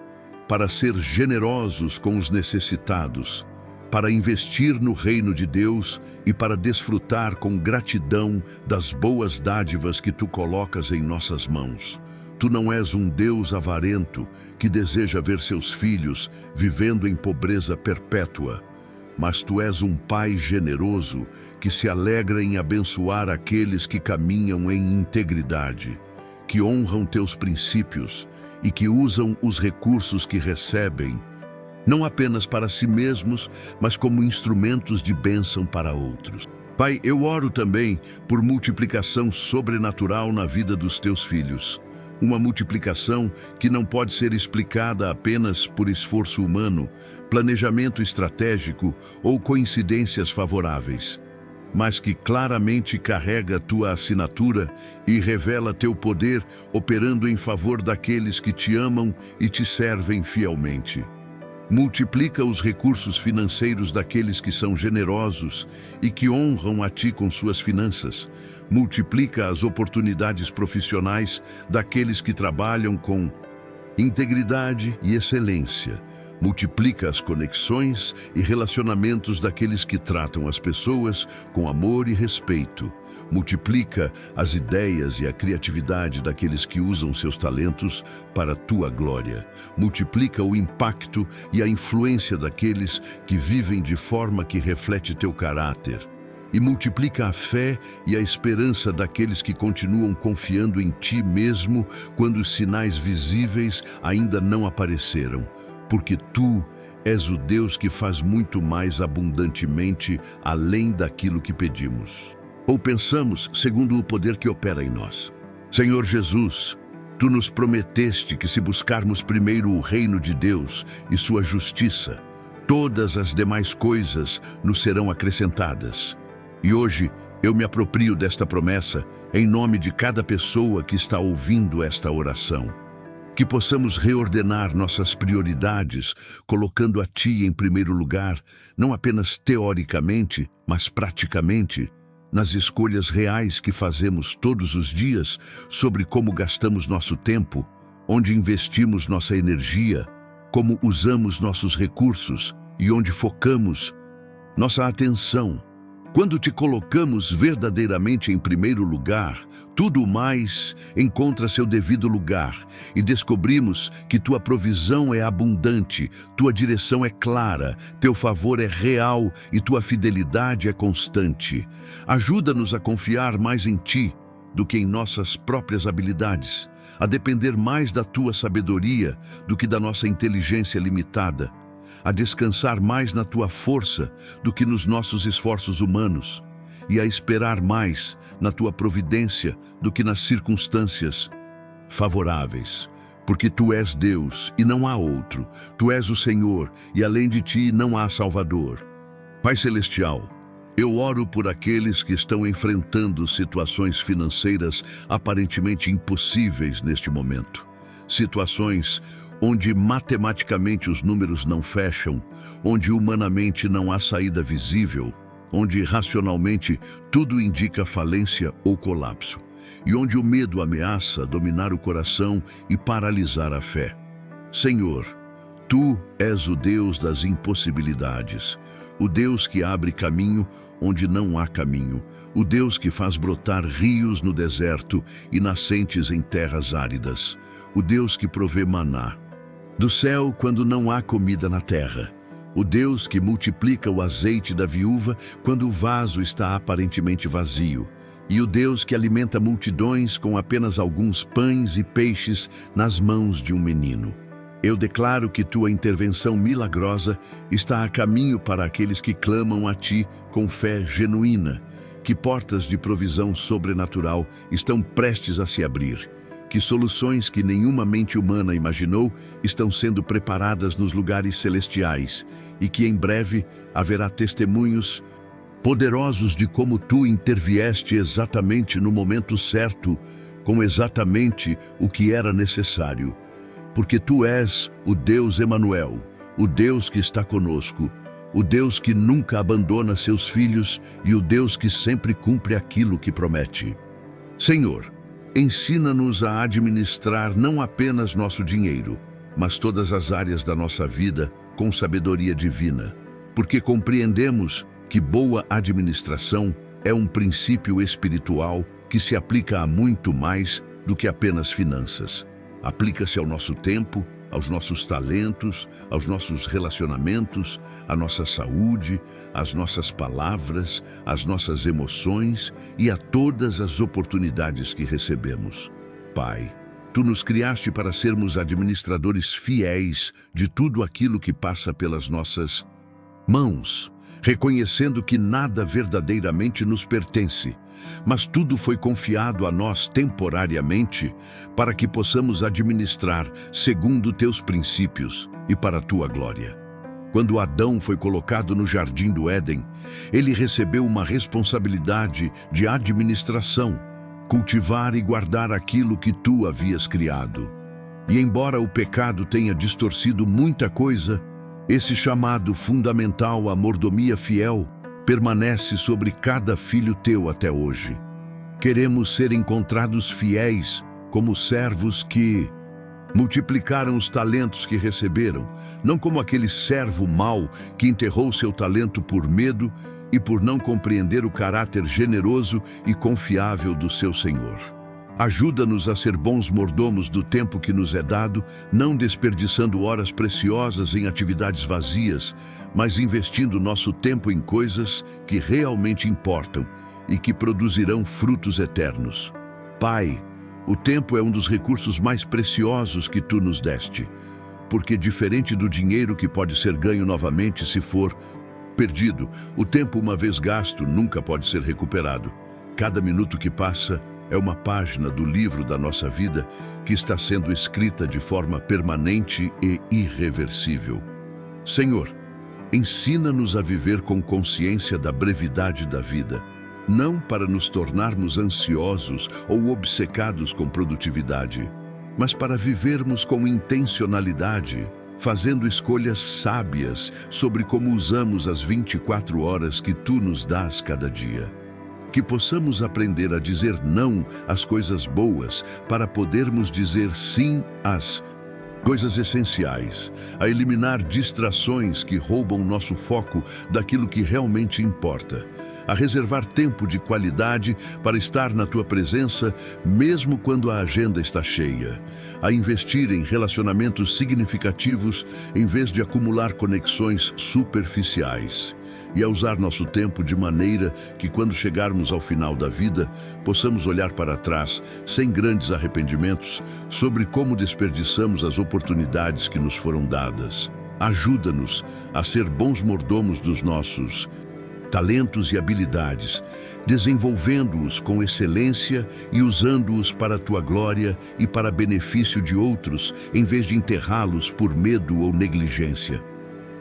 para ser generosos com os necessitados, para investir no reino de Deus e para desfrutar com gratidão das boas dádivas que Tu colocas em nossas mãos. Tu não és um Deus avarento que deseja ver seus filhos vivendo em pobreza perpétua, mas Tu és um Pai generoso que se alegra em abençoar aqueles que caminham em integridade, que honram Teus princípios e que usam os recursos que recebem, não apenas para si mesmos, mas como instrumentos de bênção para outros. Pai, eu oro também por multiplicação sobrenatural na vida dos Teus filhos. Uma multiplicação que não pode ser explicada apenas por esforço humano, planejamento estratégico ou coincidências favoráveis, mas que claramente carrega Tua assinatura e revela Teu poder operando em favor daqueles que Te amam e Te servem fielmente. Multiplica os recursos financeiros daqueles que são generosos e que honram a Ti com suas finanças. Multiplica as oportunidades profissionais daqueles que trabalham com integridade e excelência. Multiplica as conexões e relacionamentos daqueles que tratam as pessoas com amor e respeito. Multiplica as ideias e a criatividade daqueles que usam seus talentos para a Tua glória. Multiplica o impacto e a influência daqueles que vivem de forma que reflete Teu caráter. E multiplica a fé e a esperança daqueles que continuam confiando em Ti mesmo quando os sinais visíveis ainda não apareceram. Porque Tu és o Deus que faz muito mais abundantemente além daquilo que pedimos ou pensamos, segundo o poder que opera em nós. Senhor Jesus, Tu nos prometeste que se buscarmos primeiro o reino de Deus e sua justiça, todas as demais coisas nos serão acrescentadas. E hoje Eu me aproprio desta promessa em nome de cada pessoa que está ouvindo esta oração. Que possamos reordenar nossas prioridades, colocando a Ti em primeiro lugar, não apenas teoricamente, mas praticamente, nas escolhas reais que fazemos todos os dias sobre como gastamos nosso tempo, onde investimos nossa energia, como usamos nossos recursos e onde focamos nossa atenção. Quando te colocamos verdadeiramente em primeiro lugar, tudo mais encontra seu devido lugar e descobrimos que tua provisão é abundante, tua direção é clara, teu favor é real e tua fidelidade é constante. Ajuda-nos a confiar mais em Ti do que em nossas próprias habilidades, a depender mais da Tua sabedoria do que da nossa inteligência limitada, a descansar mais na Tua força do que nos nossos esforços humanos e a esperar mais na Tua providência do que nas circunstâncias favoráveis. Porque Tu és Deus e não há outro, Tu és o Senhor e além de Ti não há Salvador. Pai Celestial, eu oro por aqueles que estão enfrentando situações financeiras aparentemente impossíveis neste momento. Situações onde matematicamente os números não fecham, onde humanamente não há saída visível, onde racionalmente tudo indica falência ou colapso, e onde o medo ameaça dominar o coração e paralisar a fé. Senhor, Tu és o Deus das impossibilidades, o Deus que abre caminho onde não há caminho, o Deus que faz brotar rios no deserto e nascentes em terras áridas, o Deus que provê maná do céu quando não há comida na terra, o Deus que multiplica o azeite da viúva quando o vaso está aparentemente vazio, e o Deus que alimenta multidões com apenas alguns pães e peixes nas mãos de um menino. Eu declaro que Tua intervenção milagrosa está a caminho para aqueles que clamam a Ti com fé genuína, que portas de provisão sobrenatural estão prestes a se abrir, que soluções que nenhuma mente humana imaginou estão sendo preparadas nos lugares celestiais e que em breve haverá testemunhos poderosos de como Tu intervieste exatamente no momento certo, com exatamente o que era necessário. Porque Tu és o Deus Emanuel, o Deus que está conosco, o Deus que nunca abandona seus filhos e o Deus que sempre cumpre aquilo que promete. Senhor, ensina-nos a administrar não apenas nosso dinheiro, mas todas as áreas da nossa vida com sabedoria divina, porque compreendemos que boa administração é um princípio espiritual que se aplica a muito mais do que apenas finanças. Aplica-se ao nosso tempo, aos nossos talentos, aos nossos relacionamentos, à nossa saúde, às nossas palavras, às nossas emoções e a todas as oportunidades que recebemos. Pai, Tu nos criaste para sermos administradores fiéis de tudo aquilo que passa pelas nossas mãos, reconhecendo que nada verdadeiramente nos pertence, mas tudo foi confiado a nós temporariamente para que possamos administrar segundo Teus princípios e para a Tua glória. Quando Adão foi colocado no jardim do Éden, ele recebeu uma responsabilidade de administração, cultivar e guardar aquilo que Tu havias criado. E embora o pecado tenha distorcido muita coisa, esse chamado fundamental à mordomia fiel permanece sobre cada filho Teu até hoje. Queremos ser encontrados fiéis como servos que multiplicaram os talentos que receberam, não como aquele servo mau que enterrou seu talento por medo e por não compreender o caráter generoso e confiável do seu Senhor. Ajuda-nos a ser bons mordomos do tempo que nos é dado, não desperdiçando horas preciosas em atividades vazias, mas investindo nosso tempo em coisas que realmente importam e que produzirão frutos eternos. Pai, o tempo é um dos recursos mais preciosos que Tu nos deste, porque diferente do dinheiro que pode ser ganho novamente se for perdido, o tempo uma vez gasto nunca pode ser recuperado. Cada minuto que passa é uma página do livro da nossa vida que está sendo escrita de forma permanente e irreversível. Senhor, ensina-nos a viver com consciência da brevidade da vida, não para nos tornarmos ansiosos ou obcecados com produtividade, mas para vivermos com intencionalidade, fazendo escolhas sábias sobre como usamos as 24 horas que Tu nos dás cada dia. Que possamos aprender a dizer não às coisas boas para podermos dizer sim às coisas essenciais, a eliminar distrações que roubam nosso foco daquilo que realmente importa, a reservar tempo de qualidade para estar na Tua presença, mesmo quando a agenda está cheia, a investir em relacionamentos significativos em vez de acumular conexões superficiais, e a usar nosso tempo de maneira que, quando chegarmos ao final da vida, possamos olhar para trás, sem grandes arrependimentos, sobre como desperdiçamos as oportunidades que nos foram dadas. Ajuda-nos a ser bons mordomos dos nossos talentos e habilidades, desenvolvendo-os com excelência e usando-os para a Tua glória e para benefício de outros, em vez de enterrá-los por medo ou negligência.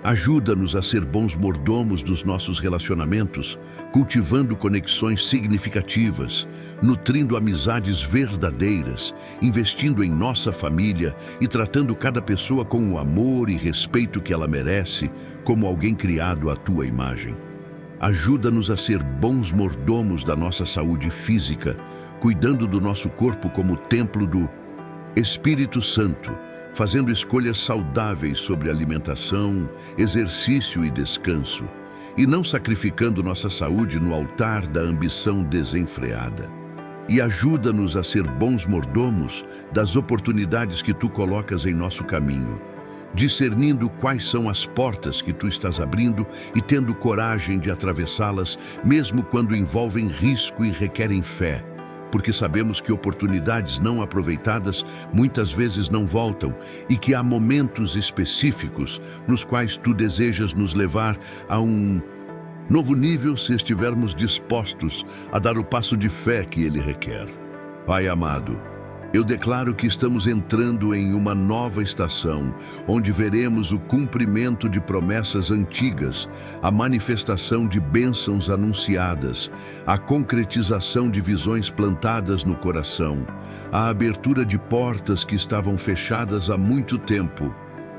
Ajuda-nos a ser bons mordomos dos nossos relacionamentos, cultivando conexões significativas, nutrindo amizades verdadeiras, investindo em nossa família e tratando cada pessoa com o amor e respeito que ela merece, como alguém criado à Tua imagem. Ajuda-nos a ser bons mordomos da nossa saúde física, cuidando do nosso corpo como templo do Espírito Santo, fazendo escolhas saudáveis sobre alimentação, exercício e descanso, e não sacrificando nossa saúde no altar da ambição desenfreada. E ajuda-nos a ser bons mordomos das oportunidades que Tu colocas em nosso caminho, discernindo quais são as portas que Tu estás abrindo e tendo coragem de atravessá-las, mesmo quando envolvem risco e requerem fé, porque sabemos que oportunidades não aproveitadas muitas vezes não voltam e que há momentos específicos nos quais Tu desejas nos levar a um novo nível se estivermos dispostos a dar o passo de fé que Ele requer. Pai amado, eu declaro que estamos entrando em uma nova estação, onde veremos o cumprimento de promessas antigas, a manifestação de bênçãos anunciadas, a concretização de visões plantadas no coração, a abertura de portas que estavam fechadas há muito tempo,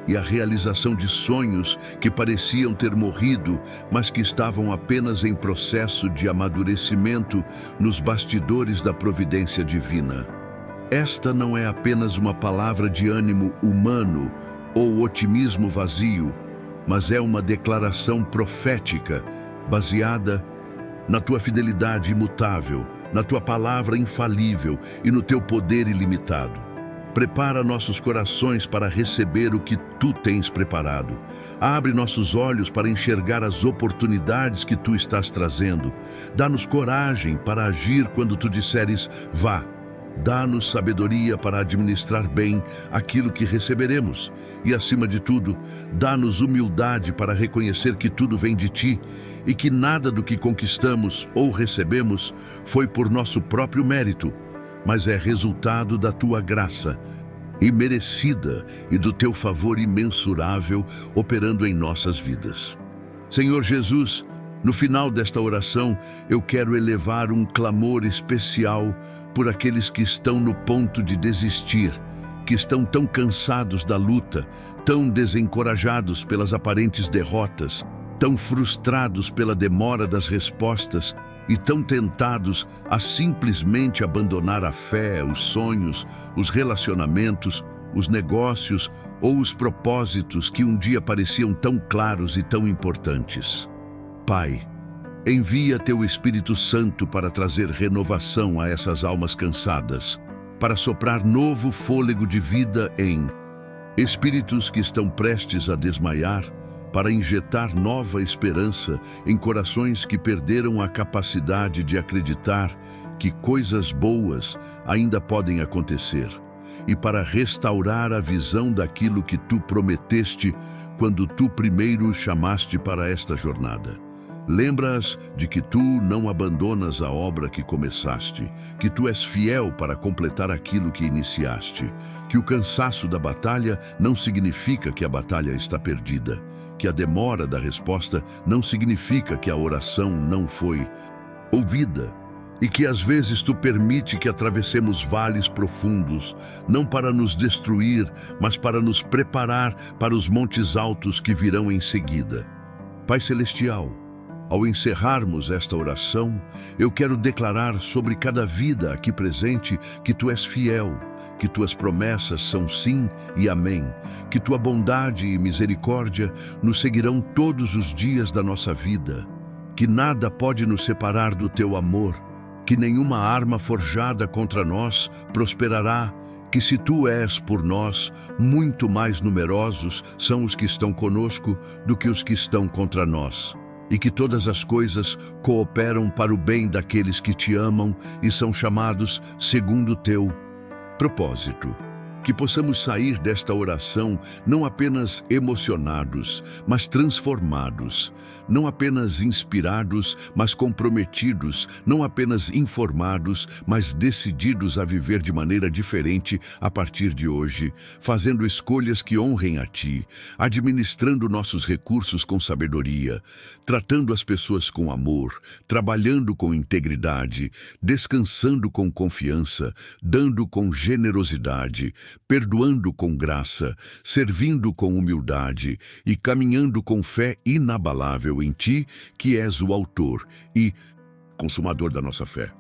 e a realização de sonhos que pareciam ter morrido, mas que estavam apenas em processo de amadurecimento nos bastidores da providência divina. Esta não é apenas uma palavra de ânimo humano ou otimismo vazio, mas é uma declaração profética, baseada na Tua fidelidade imutável, na Tua palavra infalível e no Teu poder ilimitado. Prepara nossos corações para receber o que Tu tens preparado. Abre nossos olhos para enxergar as oportunidades que Tu estás trazendo. Dá-nos coragem para agir quando Tu disseres, vá. Dá-nos sabedoria para administrar bem aquilo que receberemos e, acima de tudo, dá-nos humildade para reconhecer que tudo vem de Ti e que nada do que conquistamos ou recebemos foi por nosso próprio mérito, mas é resultado da Tua graça imerecida e do Teu favor imensurável operando em nossas vidas. Senhor Jesus, no final desta oração, eu quero elevar um clamor especial por aqueles que estão no ponto de desistir, que estão tão cansados da luta, tão desencorajados pelas aparentes derrotas, tão frustrados pela demora das respostas e tão tentados a simplesmente abandonar a fé, os sonhos, os relacionamentos, os negócios ou os propósitos que um dia pareciam tão claros e tão importantes. Pai, envia Teu Espírito Santo para trazer renovação a essas almas cansadas, para soprar novo fôlego de vida em espíritos que estão prestes a desmaiar, para injetar nova esperança em corações que perderam a capacidade de acreditar que coisas boas ainda podem acontecer, e para restaurar a visão daquilo que Tu prometeste quando Tu primeiro os chamaste para esta jornada. Lembra-as de que Tu não abandonas a obra que começaste, que Tu és fiel para completar aquilo que iniciaste, que o cansaço da batalha não significa que a batalha está perdida, que a demora da resposta não significa que a oração não foi ouvida, e que às vezes tu permite que atravessemos vales profundos, não para nos destruir, mas para nos preparar para os montes altos que virão em seguida. Pai Celestial, ao encerrarmos esta oração, eu quero declarar sobre cada vida aqui presente que tu és fiel, que tuas promessas são sim e amém, que tua bondade e misericórdia nos seguirão todos os dias da nossa vida, que nada pode nos separar do teu amor, que nenhuma arma forjada contra nós prosperará, que se tu és por nós, muito mais numerosos são os que estão conosco do que os que estão contra nós, e que todas as coisas cooperam para o bem daqueles que te amam e são chamados segundo o teu propósito. Que possamos sair desta oração não apenas emocionados, mas transformados, não apenas inspirados, mas comprometidos, não apenas informados, mas decididos a viver de maneira diferente a partir de hoje, fazendo escolhas que honrem a Ti, administrando nossos recursos com sabedoria, tratando as pessoas com amor, trabalhando com integridade, descansando com confiança, dando com generosidade, perdoando com graça, servindo com humildade e caminhando com fé inabalável em Ti, que és o autor e consumador da nossa fé.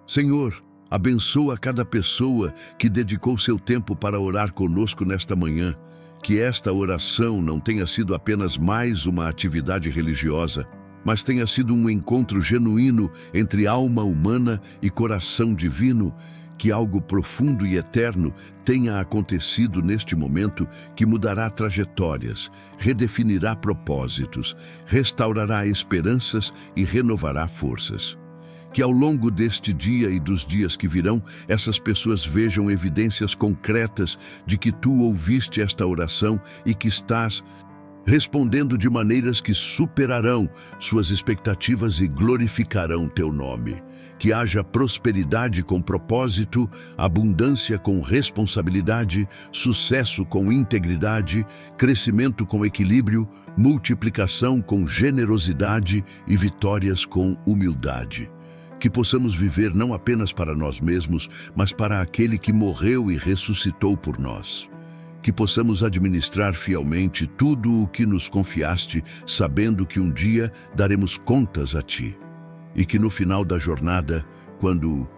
Senhor, abençoa cada pessoa que dedicou seu tempo para orar conosco nesta manhã, que esta oração não tenha sido apenas mais uma atividade religiosa, mas tenha sido um encontro genuíno entre alma humana e coração divino, que algo profundo e eterno tenha acontecido neste momento que mudará trajetórias, redefinirá propósitos, restaurará esperanças e renovará forças. Que ao longo deste dia e dos dias que virão, essas pessoas vejam evidências concretas de que tu ouviste esta oração e que estás respondendo de maneiras que superarão suas expectativas e glorificarão teu nome. Que haja prosperidade com propósito, abundância com responsabilidade, sucesso com integridade, crescimento com equilíbrio, multiplicação com generosidade e vitórias com humildade. Que possamos viver não apenas para nós mesmos, mas para aquele que morreu e ressuscitou por nós. Que possamos administrar fielmente tudo o que nos confiaste, sabendo que um dia daremos contas a Ti. E que no final da jornada, quando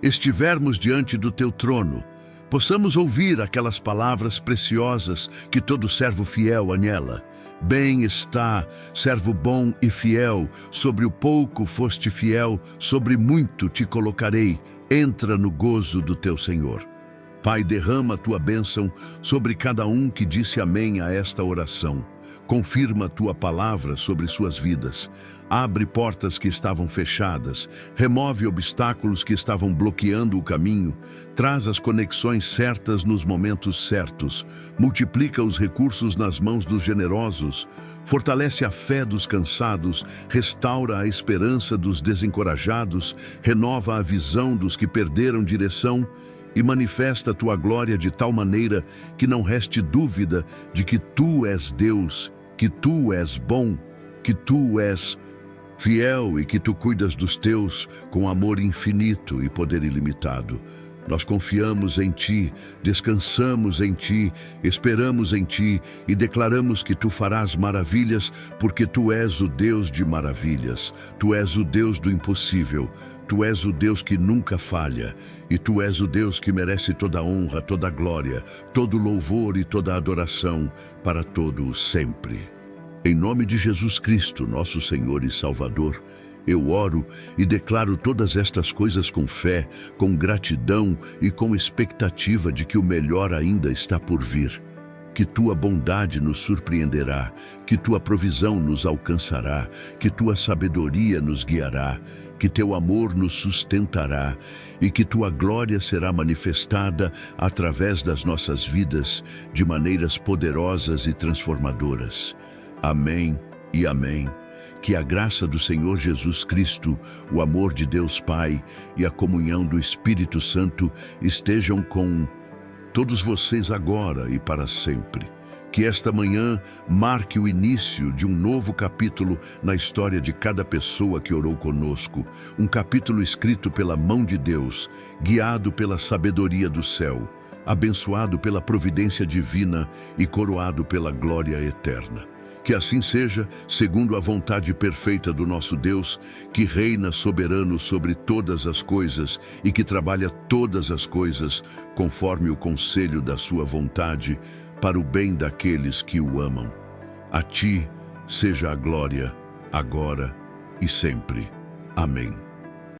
estivermos diante do Teu trono, possamos ouvir aquelas palavras preciosas que todo servo fiel anela. Bem está, servo bom e fiel, sobre o pouco foste fiel, sobre muito te colocarei, entra no gozo do Teu Senhor. Pai, derrama a Tua bênção sobre cada um que disse amém a esta oração. Confirma a Tua palavra sobre suas vidas. Abre portas que estavam fechadas. Remove obstáculos que estavam bloqueando o caminho. Traz as conexões certas nos momentos certos. Multiplica os recursos nas mãos dos generosos. Fortalece a fé dos cansados. Restaura a esperança dos desencorajados. Renova a visão dos que perderam direção. E manifesta a Tua glória de tal maneira que não reste dúvida de que Tu és Deus, que Tu és bom, que Tu és fiel e que Tu cuidas dos Teus com amor infinito e poder ilimitado. Nós confiamos em Ti, descansamos em Ti, esperamos em Ti e declaramos que Tu farás maravilhas, porque Tu és o Deus de maravilhas, Tu és o Deus do impossível, Tu és o Deus que nunca falha, e Tu és o Deus que merece toda a honra, toda a glória, todo o louvor e toda a adoração para todo o sempre. Em nome de Jesus Cristo, nosso Senhor e Salvador, eu oro e declaro todas estas coisas com fé, com gratidão e com expectativa de que o melhor ainda está por vir. Que Tua bondade nos surpreenderá, que Tua provisão nos alcançará, que Tua sabedoria nos guiará, que Teu amor nos sustentará e que Tua glória será manifestada através das nossas vidas de maneiras poderosas e transformadoras. Amém e amém. Que a graça do Senhor Jesus Cristo, o amor de Deus Pai e a comunhão do Espírito Santo estejam com todos vocês agora e para sempre. Que esta manhã marque o início de um novo capítulo na história de cada pessoa que orou conosco. Um capítulo escrito pela mão de Deus, guiado pela sabedoria do céu, abençoado pela providência divina e coroado pela glória eterna. Que assim seja, segundo a vontade perfeita do nosso Deus, que reina soberano sobre todas as coisas e que trabalha todas as coisas conforme o conselho da sua vontade, para o bem daqueles que o amam. A ti seja a glória, agora e sempre. Amém.